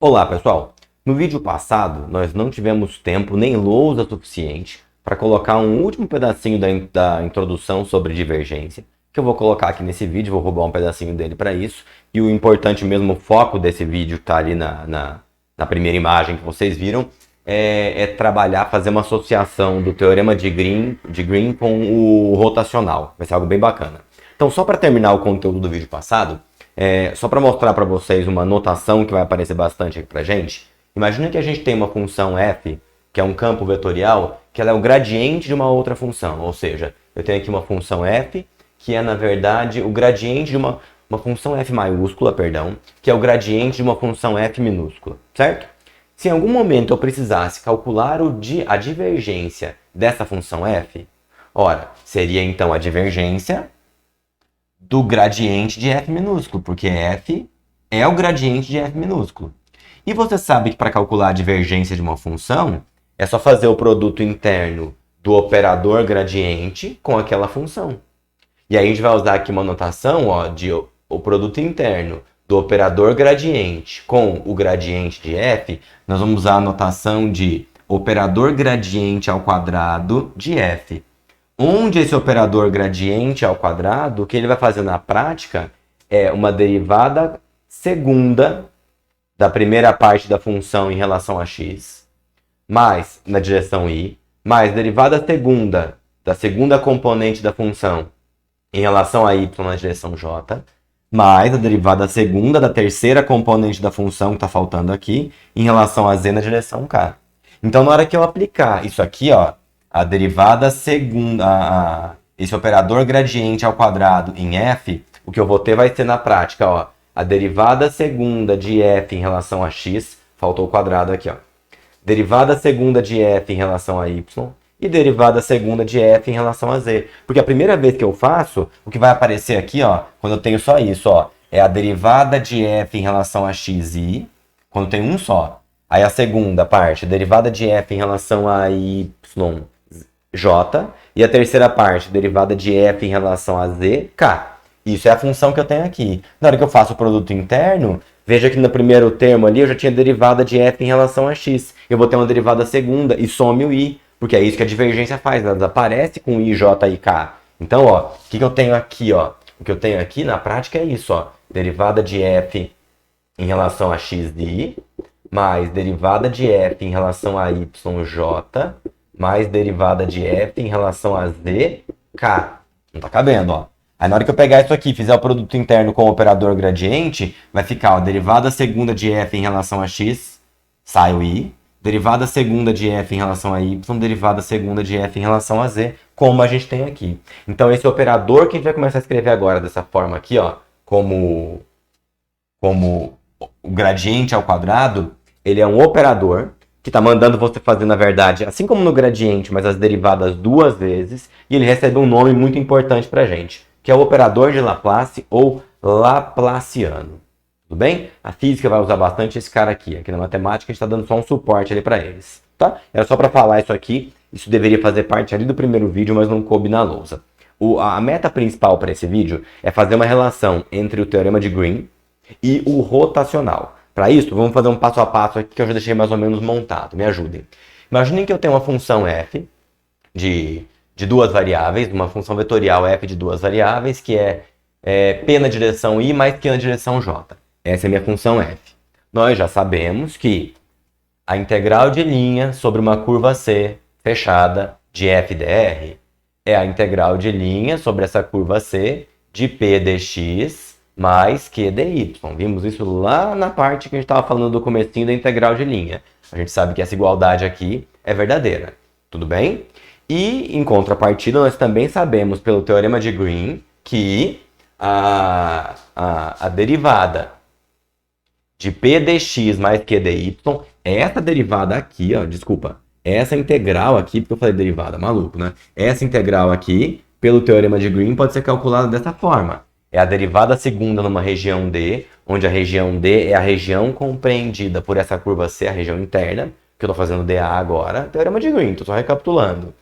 Olá pessoal, no vídeo passado nós não tivemos tempo nem lousa suficiente para colocar um último pedacinho da introdução sobre divergência, que eu vou colocar aqui nesse vídeo, vou roubar um pedacinho dele para isso, e o importante mesmo, o foco desse vídeo que está ali na primeira imagem que vocês viram, é trabalhar, fazer uma associação do teorema de Green com o rotacional, vai ser algo bem bacana. Então só para terminar o conteúdo do vídeo passado, só para mostrar para vocês uma notação que vai aparecer bastante aqui para gente. Imagina que a gente tem uma função f, que é um campo vetorial, que ela é o gradiente de uma outra função. Ou seja, eu tenho aqui uma função f, que é na verdade o gradiente de uma função f maiúscula, perdão, que é o gradiente de uma função f minúscula, certo? Se em algum momento eu precisasse calcular a divergência dessa função f, ora, seria então a divergência do gradiente de f minúsculo, porque f é o gradiente de f minúsculo. E você sabe que para calcular a divergência de uma função, é só fazer o produto interno do operador gradiente com aquela função. E aí a gente vai usar aqui uma notação de o produto interno do operador gradiente com o gradiente de f, nós vamos usar a notação de operador gradiente ao quadrado de f. Onde esse operador gradiente ao quadrado, o que ele vai fazer na prática é uma derivada segunda da primeira parte da função em relação a x, mais na direção y, mais derivada segunda da segunda componente da função em relação a y na direção j, mais a derivada segunda da terceira componente da função que está faltando aqui em relação a z na direção k. Então, na hora que eu aplicar isso aqui, a derivada segunda, esse operador gradiente ao quadrado em f, o que eu vou ter vai ser na prática, a derivada segunda de f em relação a x, faltou o quadrado aqui, derivada segunda de f em relação a y e derivada segunda de f em relação a z. Porque a primeira vez que eu faço, o que vai aparecer aqui, quando eu tenho só isso, é a derivada de f em relação a x e y, quando tem um só. Aí a segunda parte, derivada de f em relação a y, j, e a terceira parte, derivada de f em relação a z, k. Isso é a função que eu tenho aqui. Na hora que eu faço o produto interno, veja que no primeiro termo ali eu já tinha derivada de f em relação a x. Eu vou ter uma derivada segunda e some o i, porque é isso que a divergência faz, ela desaparece com i, j e k. Então, o que eu tenho aqui? O que eu tenho aqui na prática é isso, derivada de f em relação a x de i, mais derivada de f em relação a y, j, mais derivada de f em relação a z, k. Não tá cabendo, Aí na hora que eu pegar isso aqui e fizer o produto interno com o operador gradiente, vai ficar, derivada segunda de f em relação a x, sai o i, derivada segunda de f em relação a y, derivada segunda de f em relação a z, como a gente tem aqui. Então esse operador que a gente vai começar a escrever agora dessa forma aqui, como o gradiente ao quadrado, ele é um operador que está mandando você fazer, na verdade, assim como no gradiente, mas as derivadas duas vezes, e ele recebe um nome muito importante para a gente, que é o operador de Laplace ou Laplaciano. Tudo bem? A física vai usar bastante esse cara aqui. Aqui na matemática a gente está dando só um suporte ali para eles. Tá? Era só para falar isso aqui. Isso deveria fazer parte ali do primeiro vídeo, mas não coube na lousa. A meta principal para esse vídeo é fazer uma relação entre o teorema de Green e o rotacional. Para isso, vamos fazer um passo a passo aqui que eu já deixei mais ou menos montado. Me ajudem. Imaginem que eu tenho uma função f de duas variáveis, uma função vetorial f de duas variáveis, que é p na direção y mais q na direção j. Essa é a minha função f. Nós já sabemos que a integral de linha sobre uma curva C fechada de f dr é a integral de linha sobre essa curva C de p dx mais q dy. Vimos isso lá na parte que a gente estava falando do comecinho da integral de linha. A gente sabe que essa igualdade aqui é verdadeira. Tudo bem? E, em contrapartida, nós também sabemos, pelo teorema de Green, que a derivada de p dx mais q dy, essa derivada aqui, essa integral aqui, porque eu falei derivada, maluco, né? Essa integral aqui, pelo teorema de Green, pode ser calculada dessa forma. É a derivada segunda numa região D, onde a região D é a região compreendida por essa curva C, a região interna, que eu estou fazendo dA agora, teorema de Green, estou só recapitulando.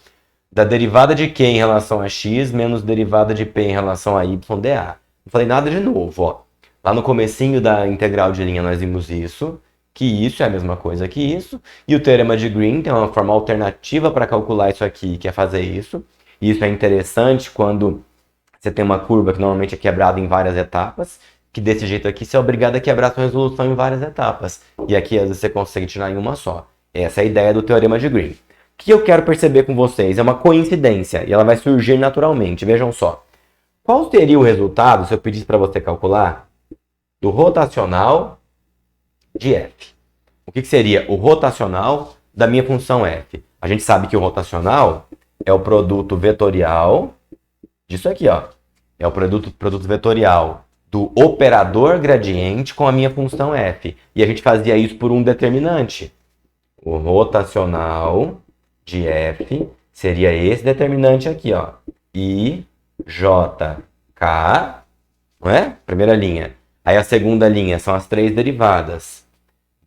Da derivada de Q em relação a X menos derivada de P em relação a Y dA. Não falei nada de novo, Lá no comecinho da integral de linha nós vimos isso. que isso é a mesma coisa que isso. E o teorema de Green tem uma forma alternativa para calcular isso aqui, que é fazer isso. E isso é interessante quando você tem uma curva que normalmente é quebrada em várias etapas, que desse jeito aqui você é obrigado a quebrar sua resolução em várias etapas. E aqui às vezes você consegue tirar em uma só. Essa é a ideia do teorema de Green. O que eu quero perceber com vocês é uma coincidência, e ela vai surgir naturalmente. Vejam só. Qual seria o resultado, se eu pedisse para você calcular, do rotacional de f? O que seria o rotacional da minha função f? A gente sabe que o rotacional é o produto vetorial disso aqui, ó. É o produto vetorial do operador gradiente com a minha função f. E a gente fazia isso por um determinante. O rotacional de f seria esse determinante aqui, ó. I, J, K, não é? Primeira linha. Aí a segunda linha são as três derivadas.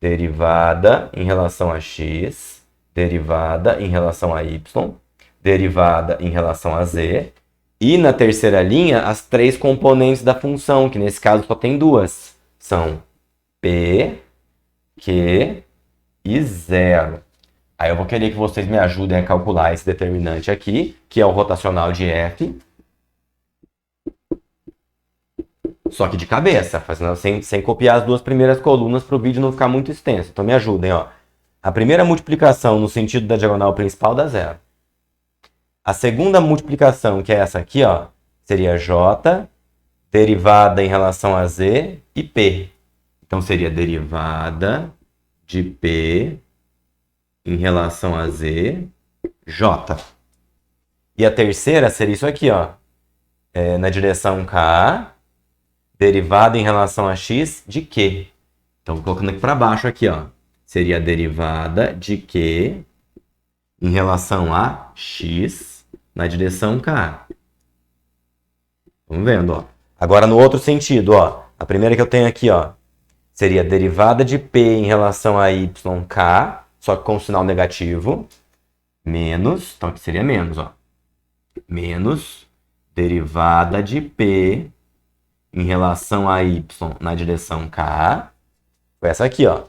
Derivada em relação a x, derivada em relação a y, derivada em relação a z. E na terceira linha, as três componentes da função, que nesse caso só tem duas. São P, Q e 0. Aí eu vou querer que vocês me ajudem a calcular esse determinante aqui, que é o rotacional de f. Só que de cabeça, fazendo sem copiar as duas primeiras colunas para o vídeo não ficar muito extenso. Então me ajudem, ó. A primeira multiplicação no sentido da diagonal principal dá 0. A segunda multiplicação, que é essa aqui, ó, seria J, derivada em relação a Z e P. Então seria derivada de P em relação a Z, J. E a terceira seria isso aqui, ó, na direção K, derivada em relação a X de Q. Então colocando aqui para baixo aqui, ó, seria a derivada de Q em relação a X na direção K. Vamos vendo, ó. Agora no outro sentido, ó. A primeira que eu tenho aqui, ó, seria a derivada de P em relação a YK, só que com sinal negativo, menos, então aqui seria menos, ó. Menos derivada de P em relação a Y na direção K. Foi essa aqui, ó.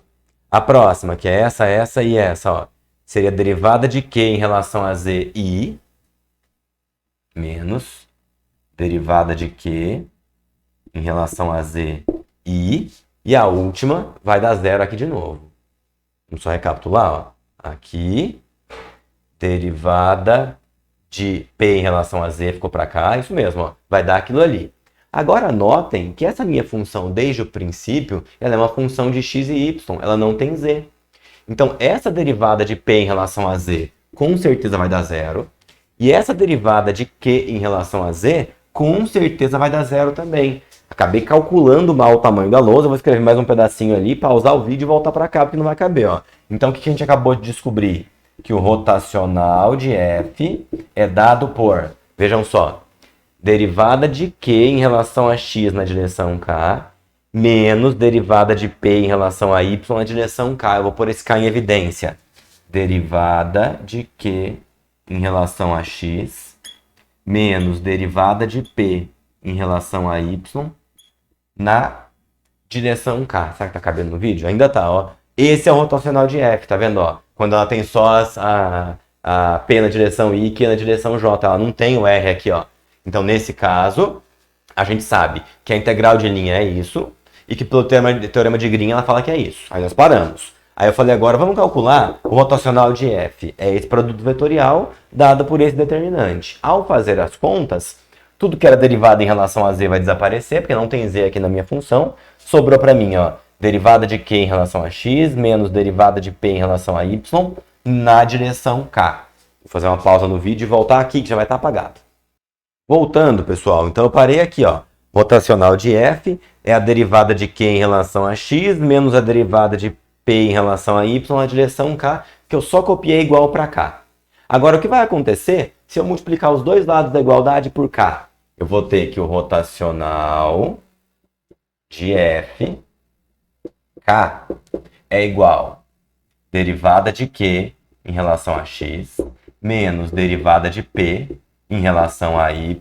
A próxima, que é essa e essa, ó. Seria a derivada de Q em relação a Z I, menos derivada de Q em relação a Z I. E a última vai dar 0 aqui de novo. Vamos só recapitular, ó. Aqui, derivada de P em relação a Z ficou para cá. Isso mesmo, ó. Vai dar aquilo ali. Agora notem que essa minha função, desde o princípio, ela é uma função de x e y. Ela não tem z. Então, essa derivada de P em relação a Z com certeza vai dar 0. E essa derivada de Q em relação a Z com certeza vai dar 0 também. Acabei calculando mal o tamanho da lousa. Vou escrever mais um pedacinho ali, pausar o vídeo e voltar para cá, porque não vai caber, ó. Então, o que a gente acabou de descobrir? Que o rotacional de f é dado por, vejam só, derivada de Q em relação a x na direção K, menos derivada de P em relação a y na direção K. Eu vou pôr esse K em evidência. Derivada de Q em relação a x, menos derivada de P em relação a y na direção K. Será que tá cabendo no vídeo? Ainda tá, ó. Esse é o rotacional de f, tá vendo, ó? Quando ela tem só a P na direção I e Q na direção J. Ela não tem o R aqui, ó. Então, nesse caso, a gente sabe que a integral de linha é isso e que pelo teorema de Green ela fala que é isso. Aí nós paramos. Aí eu falei, agora vamos calcular o rotacional de f. É esse produto vetorial dado por esse determinante. Ao fazer as contas, tudo que era derivado em relação a z vai desaparecer, porque não tem z aqui na minha função. Sobrou para mim, ó, derivada de q em relação a x, menos derivada de p em relação a y, na direção k. Vou fazer uma pausa no vídeo e voltar aqui, que já vai estar apagado. Voltando, pessoal, então eu parei aqui, ó. Rotacional de f é a derivada de q em relação a x, menos a derivada de p em relação a y na direção k, que eu só copiei igual para cá. Agora, o que vai acontecer se eu multiplicar os dois lados da igualdade por k? Eu vou ter que o rotacional de f, k, é igual a derivada de q em relação a x, menos derivada de p em relação a y,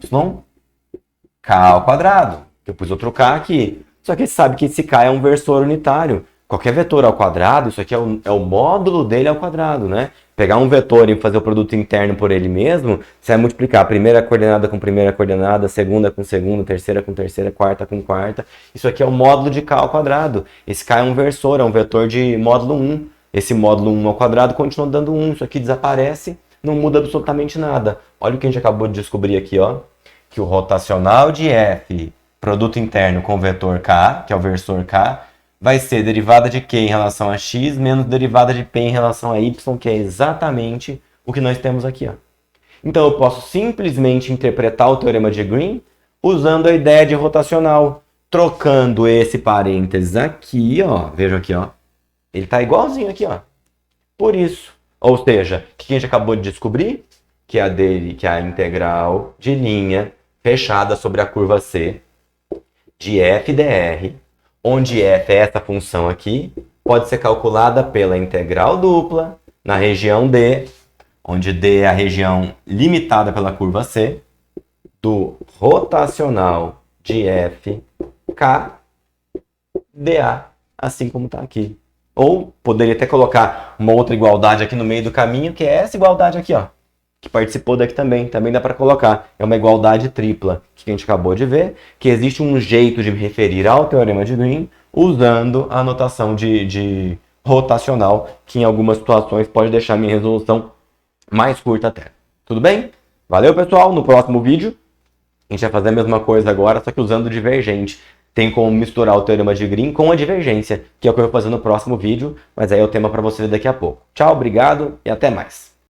k ao quadrado. Eu pus outro k aqui. Só que você sabe que esse k é um versor unitário. qualquer vetor ao quadrado, isso aqui é o módulo dele ao quadrado, né? Pegar um vetor e fazer o produto interno por ele mesmo, você vai multiplicar a primeira coordenada com primeira coordenada, segunda com segunda, terceira com terceira, quarta com quarta. Isso aqui é o módulo de k ao quadrado. Esse k é um versor, é um vetor de módulo 1. Esse módulo 1 ao quadrado continua dando 1. Isso aqui desaparece, não muda absolutamente nada. Olha o que a gente acabou de descobrir aqui, ó. Que o rotacional de f, produto interno com o vetor k, que é o versor k, vai ser derivada de Q em relação a X menos derivada de P em relação a Y, que é exatamente o que nós temos aqui, ó. Então eu posso simplesmente interpretar o teorema de Green usando a ideia de rotacional, trocando esse parênteses aqui, ó, veja aqui, ó. Ele está igualzinho aqui, ó. Por isso. Ou seja, o que a gente acabou de descobrir? Que a integral de linha fechada sobre a curva C de f dr, onde f é essa função aqui, pode ser calculada pela integral dupla na região D, onde D é a região limitada pela curva C, do rotacional de f k dA, assim como está aqui. Ou poderia até colocar uma outra igualdade aqui no meio do caminho, que é essa igualdade aqui, ó, que participou daqui também. Também dá para colocar. É uma igualdade tripla, que a gente acabou de ver, que existe um jeito de me referir ao teorema de Green usando a notação de rotacional, que em algumas situações pode deixar minha resolução mais curta até. Tudo bem? Valeu, pessoal! No próximo vídeo, a gente vai fazer a mesma coisa agora, só que usando divergente. Tem como misturar o teorema de Green com a divergência, que é o que eu vou fazer no próximo vídeo, mas aí é o tema para você ver daqui a pouco. Tchau, obrigado e até mais!